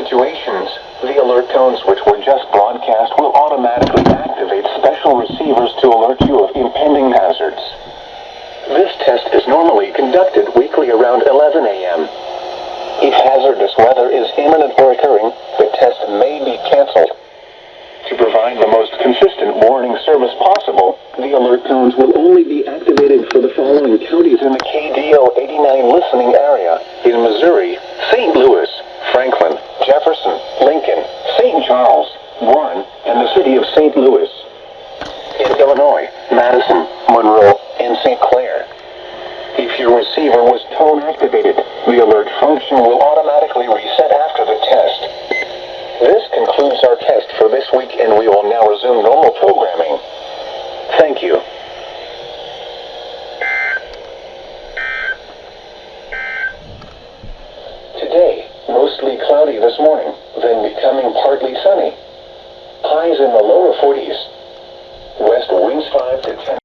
situations, the alert tones which were just broadcast will automatically activate special receivers to alert you of impending hazards. This test is normally conducted weekly around 11 a.m. If hazardous weather is imminent or occurring, the test may be canceled. To provide the most consistent warning service possible, the alert tones will only be activated for the following counties in the KDO 89 listening area: in Missouri, St. Louis, Franklin, Jefferson, Lincoln, St. Charles, Warren, and the city of St. Louis. In Illinois, Madison, Monroe, and St. Clair. If your receiver was tone activated, the alert function will automatically reset after the test. This concludes our test for this week, and we will now resume normal programming. Thank you. Today, mostly cloudy this morning, then becoming partly sunny. Highs in the lower 40s. West winds 5 to 10.